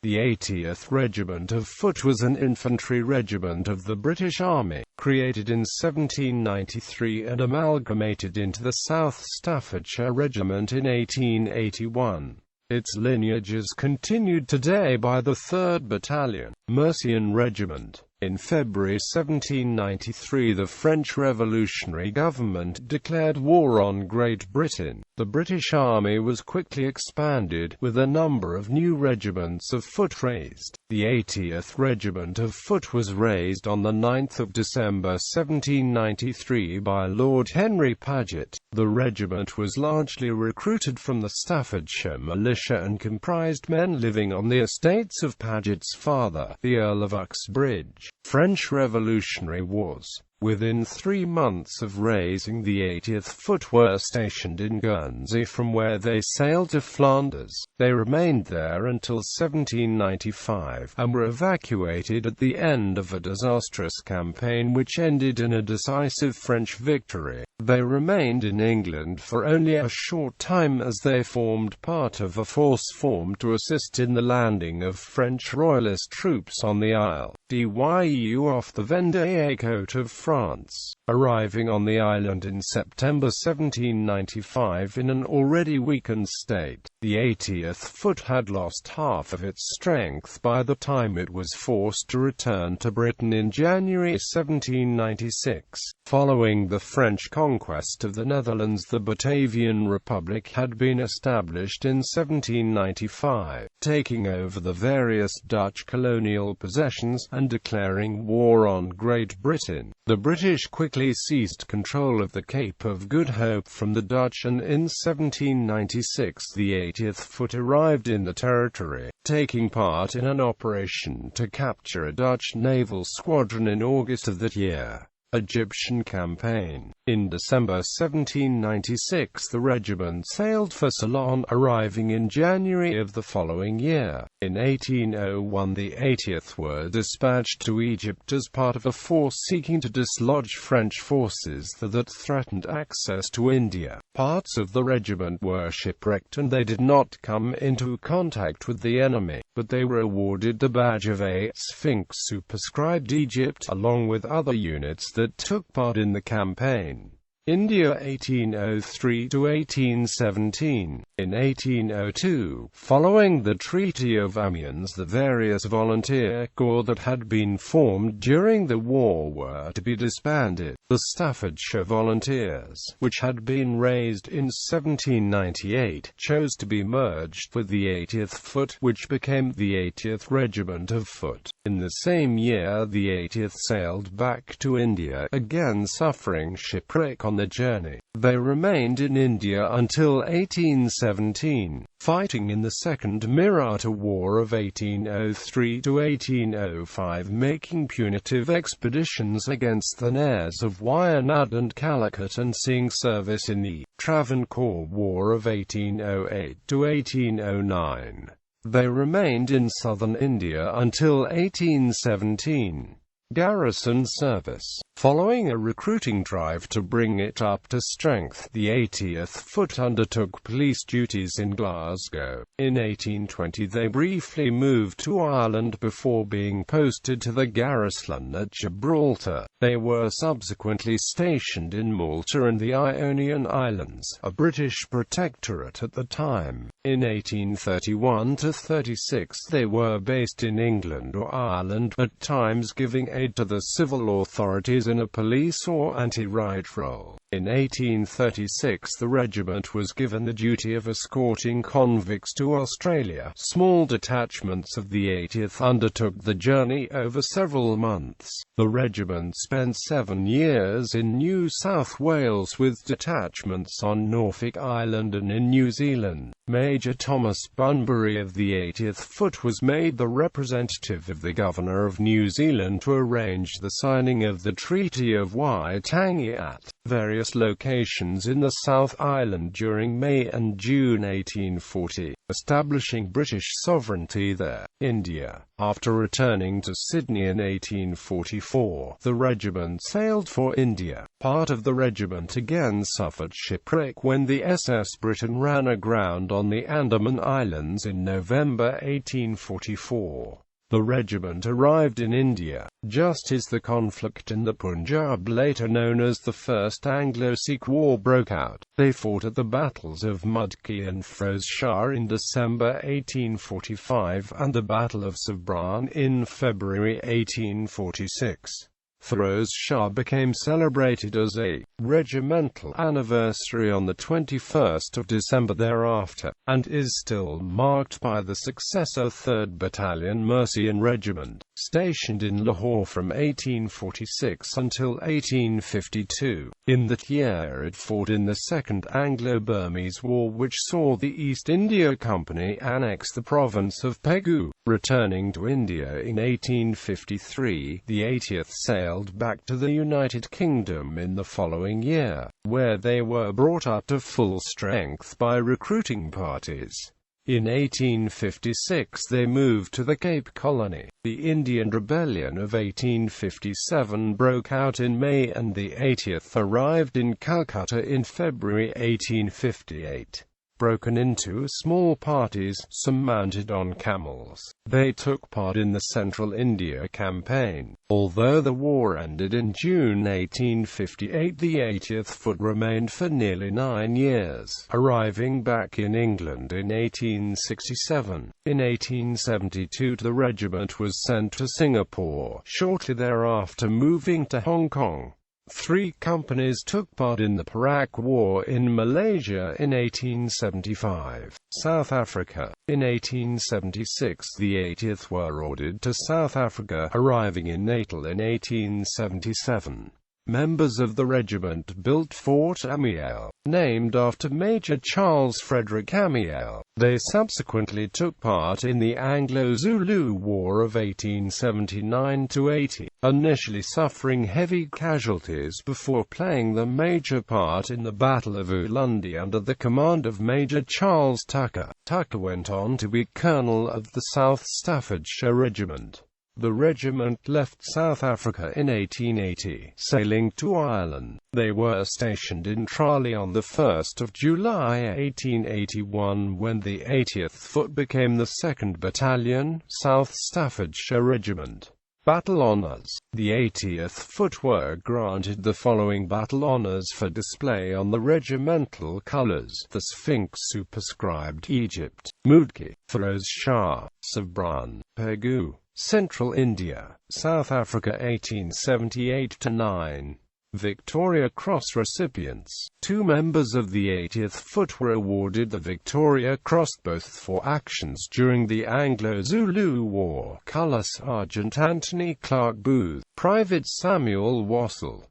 The 80th Regiment of Foot was an infantry regiment of the British Army, created in 1793 and amalgamated into the South Staffordshire Regiment in 1881. Its lineage is continued today by the 3rd Battalion, Mercian Regiment. In February 1793 the French revolutionary government declared war on Great Britain. The British Army was quickly expanded, with a number of new regiments of foot raised. The 80th Regiment of Foot was raised on 9 December 1793 by Lord Henry Paget. The regiment was largely recruited from the Staffordshire militia and comprised men living on the estates of Paget's father, the Earl of Uxbridge. French Revolutionary Wars. Within 3 months of raising, the 80th Foot were stationed in Guernsey, from where they sailed to Flanders. They remained there until 1795, and were evacuated at the end of a disastrous campaign which ended in a decisive French victory. They remained in England for only a short time as they formed part of a force formed to assist in the landing of French royalist troops on the Isle d'Yeu off the Vendée coast of France, arriving on the island in September 1795 in an already weakened state. The 80th Foot had lost half of its strength by the time it was forced to return to Britain in January 1796. Following the French conquest of the Netherlands, the Batavian Republic had been established in 1795, taking over the various Dutch colonial possessions and declaring war on Great Britain. The British quickly seized control of the Cape of Good Hope from the Dutch, and in 1796 the 80th Foot arrived in the territory, taking part in an operation to capture a Dutch naval squadron in August of that year. Egyptian campaign. In December 1796 the regiment sailed for Ceylon, arriving in January of the following year. In 1801 the 80th were dispatched to Egypt as part of a force seeking to dislodge French forces that threatened access to India. Parts of the regiment were shipwrecked and they did not come into contact with the enemy, but they were awarded the badge of a Sphinx who prescribed Egypt, along with other units that took part in the campaign. India 1803 to 1817. In 1802, following the Treaty of Amiens, the various volunteer corps that had been formed during the war were to be disbanded. The Staffordshire Volunteers, which had been raised in 1798, chose to be merged with the 80th Foot, which became the 80th Regiment of Foot. In the same year the 80th sailed back to India, again suffering shipwreck on the journey. They remained in India until 1817, fighting in the Second Maratha War of 1803 to 1805, making punitive expeditions against the Nairs of Wayanad and Calicut, and seeing service in the Travancore War of 1808 to 1809. They remained in southern India until 1817. Garrison service. Following a recruiting drive to bring it up to strength, the 80th Foot undertook police duties in Glasgow. In 1820 they briefly moved to Ireland before being posted to the garrison at Gibraltar. They were subsequently stationed in Malta and the Ionian Islands, a British protectorate at the time. In 1831–36 they were based in England or Ireland, at times giving aid to the civil authorities in a police or anti-riot role. In 1836 the regiment was given the duty of escorting convicts to Australia. Small detachments of the 80th undertook the journey over several months. The regiment spent 7 years in New South Wales with detachments on Norfolk Island and in New Zealand. Major Thomas Bunbury of the 80th Foot was made the representative of the Governor of New Zealand to arrange the signing of the Treaty of Waitangi at various various locations in the South Island during May and June 1840, establishing British sovereignty there. India. After returning to Sydney in 1844, the regiment sailed for India. Part of the regiment again suffered shipwreck when the SS Britain ran aground on the Andaman Islands in November 1844. The regiment arrived in India just as the conflict in the Punjab, later known as the First Anglo-Sikh War, broke out. They fought at the battles of Mudki and Firoz Shah in December 1845 and the Battle of Sabran in February 1846. Firoz Shah became celebrated as a regimental anniversary on the 21st of December thereafter, and is still marked by the successor 3rd Battalion Mercian Regiment, stationed in Lahore from 1846 until 1852. In that year it fought in the Second Anglo-Burmese War, which saw the East India Company annex the province of Pegu. Returning to India in 1853, the 80th sailed back to the United Kingdom in the following year, where they were brought up to full strength by recruiting parties. In 1856 they moved to the Cape Colony. The Indian Rebellion of 1857 broke out in May and the 80th arrived in Calcutta in February 1858. Broken into small parties, some mounted on camels, they took part in the Central India Campaign. Although the war ended in June 1858, the 80th Foot remained for nearly 9 years, arriving back in England in 1867. In 1872 the regiment was sent to Singapore, shortly thereafter moving to Hong Kong. 3 companies took part in the Perak War in Malaysia in 1875. South Africa. In 1876 the 80th were ordered to South Africa, arriving in Natal in 1877. Members of the regiment built Fort Amiel, named after Major Charles Frederick Amiel. They subsequently took part in the Anglo-Zulu War of 1879–80, initially suffering heavy casualties before playing the major part in the Battle of Ulundi under the command of Major Charles Tucker. Tucker went on to be colonel of the South Staffordshire Regiment. The regiment left South Africa in 1880, sailing to Ireland. They were stationed in Tralee on 1 July 1881 when the 80th Foot became the 2nd Battalion, South Staffordshire Regiment. Battle Honours. The 80th Foot were granted the following battle honours for display on the regimental colours: the Sphinx superscribed Egypt, Mudki, Firoz Shah, Sabran, Pegu, Central India, South Africa 1878–9. Victoria Cross recipients. 2 members of the 80th Foot were awarded the Victoria Cross, both for actions during the Anglo-Zulu War. Colour Sergeant Anthony Clark Booth, Private Samuel Wassell.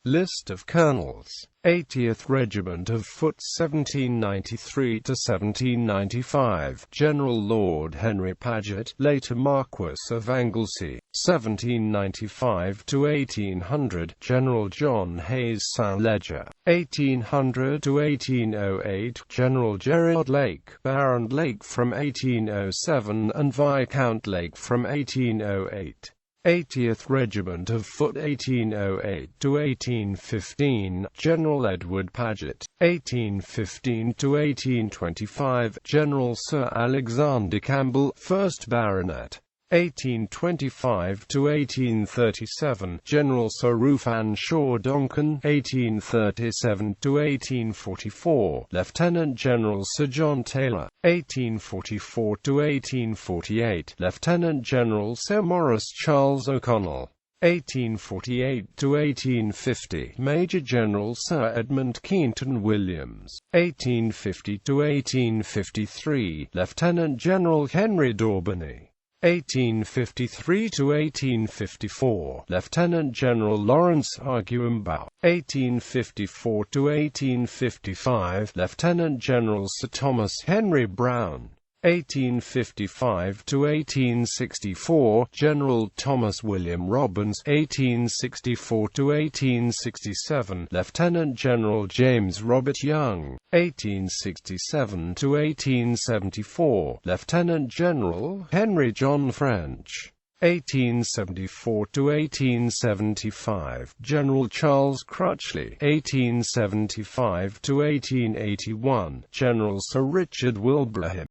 List of Colonels. 80th Regiment of Foot 1793–1795, General Lord Henry Paget, later Marquess of Anglesey. 1795–1800, General John Hayes St. Leger. 1800–1808, General Gerard Lake, Baron Lake from 1807 and Viscount Lake from 1808. 80th Regiment of Foot 1808–1815, General Edward Paget. 1815–1825, General Sir Alexander Campbell, 1st Baronet. 1825–1837, General Sir Rufan Shaw Donkin. 1837–1844, Lieutenant General Sir John Taylor. 1844–1848, Lieutenant General Sir Maurice Charles O'Connell. 1848–1850, Major General Sir Edmund Keaton Williams. 1850–1853, Lieutenant General Henry Daubeny. 1853–1854, Lieutenant General Lawrence Arguimbow. 1854–1855, Lieutenant General Sir Thomas Henry Brown. 1855 to 1864, General Thomas William Robbins, 1864 to 1867, Lieutenant General James Robert Young, 1867 to 1874, Lieutenant General Henry John French, 1874 to 1875, General Charles Crutchley, 1875 to 1881, General Sir Richard Wilbraham,